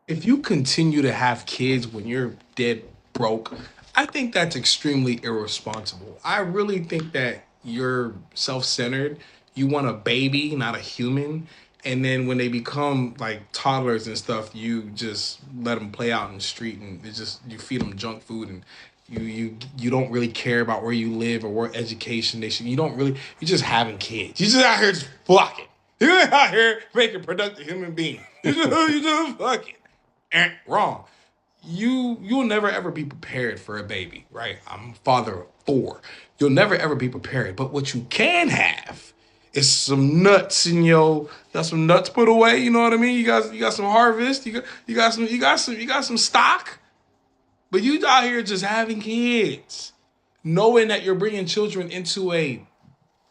If you continue to have kids when you're dead broke, I think that's extremely irresponsible. I really think that you're self-centered. You want a baby, not a human. And then when they become like toddlers and stuff, you just let them play out in the street, and it's just you feed them junk food, and you don't really care about where you live or what education they should. You don't really. You're just having kids. You're just out here just flocking. You're out here making productive human beings. You just fucking wrong. You'll never ever be prepared for a baby, right? I'm a father of four. You'll never ever be prepared. But what you can have is some nuts in your you got some nuts put away. You know what I mean? You got some harvest. You got some stock. But you out here just having kids, knowing that you're bringing children into a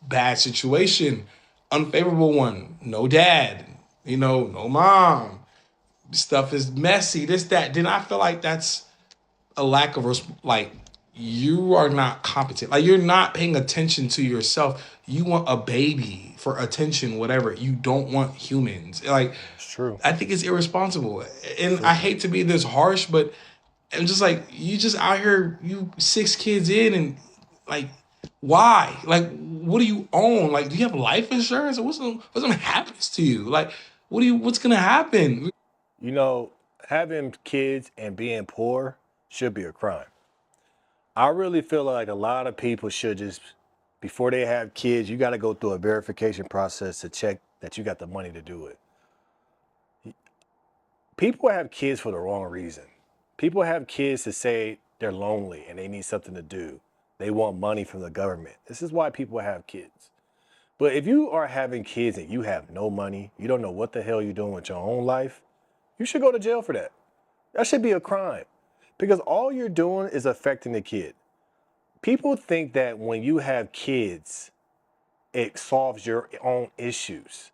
bad situation, unfavorable one. No dad, no mom. Stuff is messy. This that. Then I feel like that's a lack of like you are not competent. Like you're not paying attention to yourself. You want a baby for attention, whatever. You don't want humans. Like It's true. I think it's irresponsible. And I True. hate to be this harsh, but I'm just like you just out here, you six kids in, and like why? Like what do you own? Like do you have life insurance? Or what's gonna happen to you? Like what's gonna happen? You know, having kids and being poor should be a crime. I really feel like a lot of people should just, before they have kids, you got to go through a verification process to check that you got the money to do it. People have kids for the wrong reason. People have kids to say they're lonely and they need something to do. They want money from the government. This is why people have kids. But if you are having kids and you have no money, you don't know what the hell you're doing with your own life, you should go to jail for that. That should be a crime because all you're doing is affecting the kid. People think that when you have kids, it solves your own issues.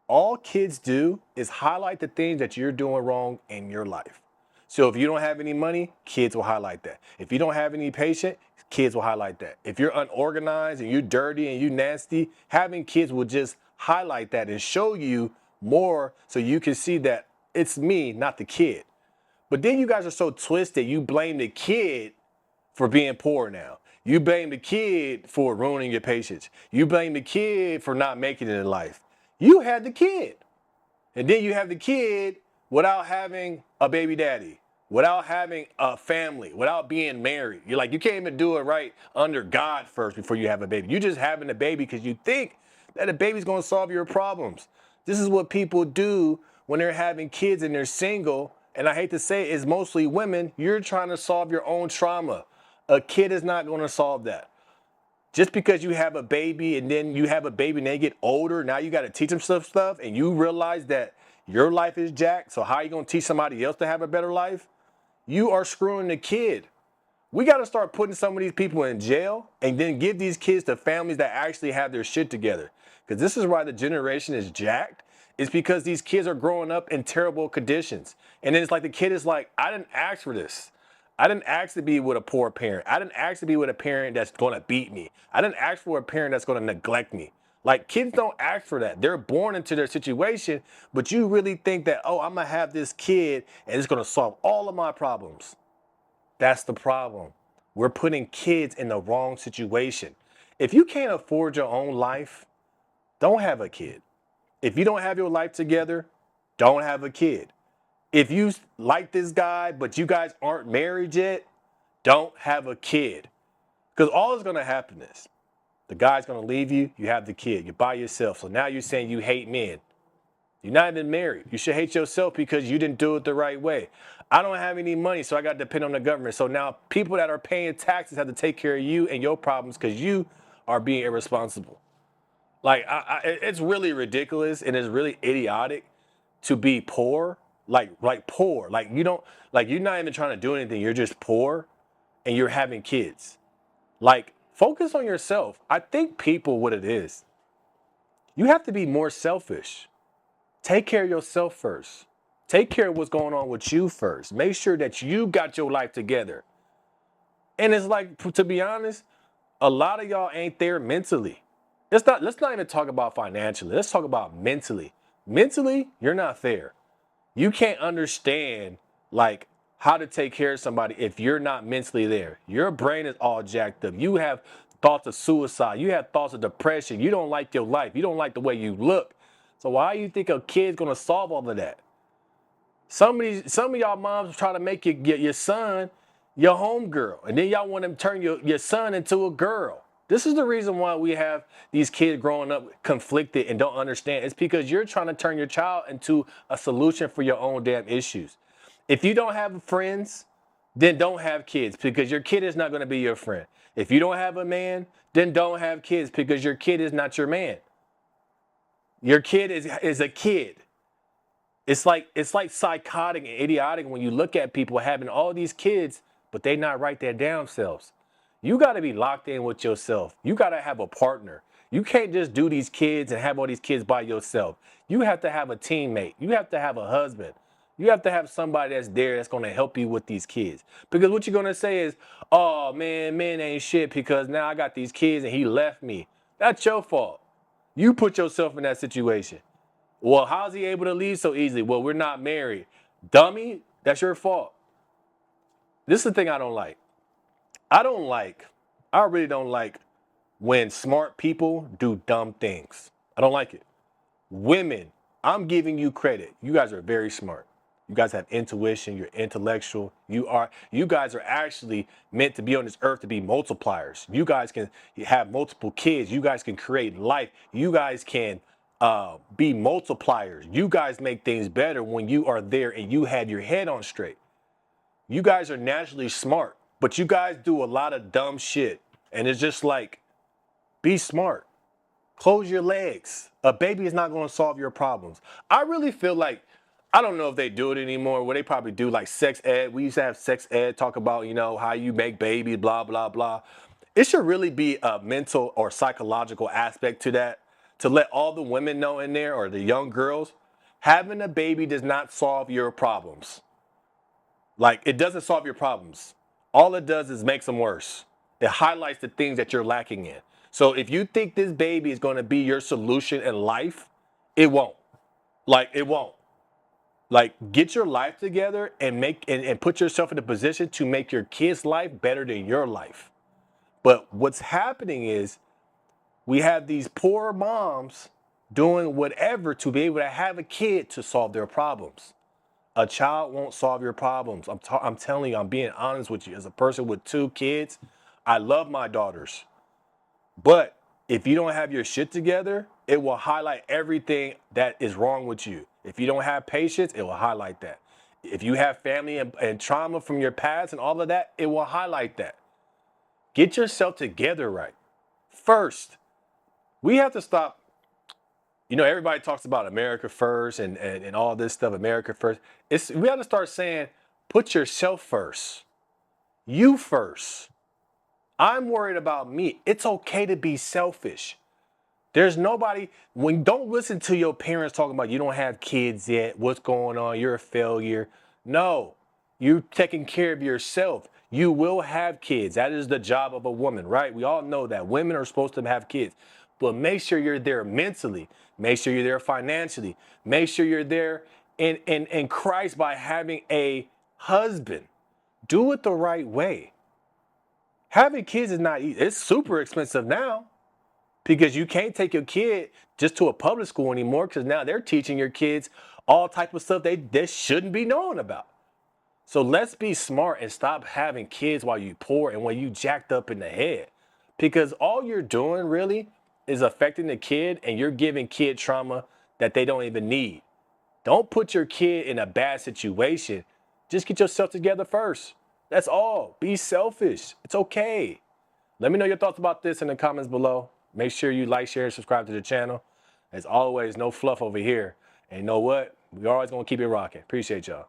All kids do is highlight the things that you're doing wrong in your life. So if you don't have any money, kids will highlight that. If you don't have any patience, kids will highlight that. If you're unorganized and you're dirty and you nasty, having kids will just highlight that and show you more so you can see that it's me, not the kid. But then you guys are so twisted, you blame the kid for being poor now. You blame the kid for ruining your patience. You blame the kid for not making it in life. You had the kid. And then you have the kid without having a baby daddy, without having a family, without being married. You're like, you can't even do it right under God first before you have a baby. You're just having a baby because you think that a baby's going to solve your problems. This is what people do when they're having kids and they're single. And I hate to say it's mostly women. You're trying to solve your own trauma. A kid is not going to solve that. Just because you have a baby and then you have a baby and they get older, now you got to teach them some stuff and you realize that your life is jacked. So how are you going to teach somebody else to have a better life? You are screwing the kid. We got to start putting some of these people in jail and then give these kids to families that actually have their shit together. Because this is why the generation is jacked. It's because these kids are growing up in terrible conditions. And then it's like the kid is like, I didn't ask for this. I didn't ask to be with a poor parent. I didn't ask to be with a parent that's going to beat me. I didn't ask for a parent that's going to neglect me. Like kids don't ask for that. They're born into their situation, but you really think that, oh, I'm going to have this kid and it's going to solve all of my problems. That's the problem. We're putting kids in the wrong situation. If you can't afford your own life, don't have a kid. If you don't have your life together, don't have a kid. If you like this guy, but you guys aren't married yet, don't have a kid. Because all that's going to happen is the guy's going to leave you, you have the kid, you're by yourself. So now you're saying you hate men. You're not even married. You should hate yourself because you didn't do it the right way. I don't have any money, so I got to depend on the government. So now people that are paying taxes have to take care of you and your problems because you are being irresponsible. Like, it's really ridiculous and it's really idiotic to be poor, like poor. Like you don't, like you're not even trying to do anything. You're just poor and you're having kids. Like, focus on yourself. I think people, what it is, you have to be more selfish. Take care of yourself first. Take care of what's going on with you first. Make sure that you got your life together. And it's like, to be honest, a lot of y'all ain't there mentally. Let's not even talk about financially. Let's talk about mentally. Mentally, you're not there. You can't understand like how to take care of somebody if you're not mentally there. Your brain is all jacked up. You have thoughts of suicide. You have thoughts of depression. You don't like your life. You don't like the way you look. So why do you think a kid's gonna solve all of that? Some of y'all moms try to make your son your homegirl, and then y'all want to turn your son into a girl. This is the reason why we have these kids growing up conflicted and don't understand. It's because you're trying to turn your child into a solution for your own damn issues. If you don't have friends, then don't have kids because your kid is not going to be your friend. If you don't have a man, then don't have kids because your kid is not your man. Your kid is a kid. It's like psychotic and idiotic when you look at people having all these kids, but they not right their damn selves. You got to be locked in with yourself. You got to have a partner. You can't just do these kids and have all these kids by yourself. You have to have a teammate. You have to have a husband. You have to have somebody that's there that's going to help you with these kids. Because what you're going to say is, oh man, men ain't shit because now I got these kids and he left me. That's your fault. You put yourself in that situation. Well, how's he able to leave so easily? Well, we're not married. Dummy, that's your fault. This is the thing I don't like. I don't like, I really don't like when smart people do dumb things. I don't like it. Women, I'm giving you credit. You guys are very smart. You guys have intuition, you're intellectual. You guys are actually meant to be on this earth to be multipliers. You guys can have multiple kids. You guys can create life. You guys can be multipliers. You guys make things better when you are there and you have your head on straight. You guys are naturally smart, but you guys do a lot of dumb shit. And it's just like, be smart. Close your legs. A baby is not going to solve your problems. I really feel like, I don't know if they do it anymore, where they probably do like sex ed. We used to have sex ed talk about, how you make babies, blah, blah, blah. It should really be a mental or psychological aspect to that, to let all the women know in there or the young girls, having a baby does not solve your problems. Like, it doesn't solve your problems. All it does is makes them worse. It highlights the things that you're lacking in. So if you think this baby is going to be your solution in life, it won't. Like, it won't. Like, get your life together and and put yourself in a position to make your kid's life better than your life. But what's happening is we have these poor moms doing whatever to be able to have a kid to solve their problems. A child won't solve your problems. I'm telling you, I'm being honest with you. As a person with 2 kids, I love my daughters. But if you don't have your shit together, it will highlight everything that is wrong with you. If you don't have patience, it will highlight that. If you have family and trauma from your past and all of that, it will highlight that. Get yourself together right. First, we have to stop. Everybody talks about America first and all this stuff, America first. We have to start saying, put yourself first. You first. I'm worried about me. It's okay to be selfish. There's nobody, don't listen to your parents talking about you don't have kids yet, what's going on, you're a failure. No, you're taking care of yourself. You will have kids. That is the job of a woman, right? We all know that women are supposed to have kids, but make sure you're there mentally. Make sure you're there financially. Make sure you're there in Christ by having a husband. Do it the right way. Having kids is not easy. It's super expensive now because you can't take your kid just to a public school anymore because now they're teaching your kids all type of stuff they shouldn't be knowing about. So let's be smart and stop having kids while you poor and when you jacked up in the head. Because all you're doing really is affecting the kid and you're giving kid trauma that they don't even need. Don't put your kid in a bad situation. Just get yourself together first. That's all. Be selfish. It's okay. Let me know your thoughts about this in the comments below. Make sure you like, share, and subscribe to the channel. As always, no fluff over here. And you know what? We're always going to keep it rocking. Appreciate y'all.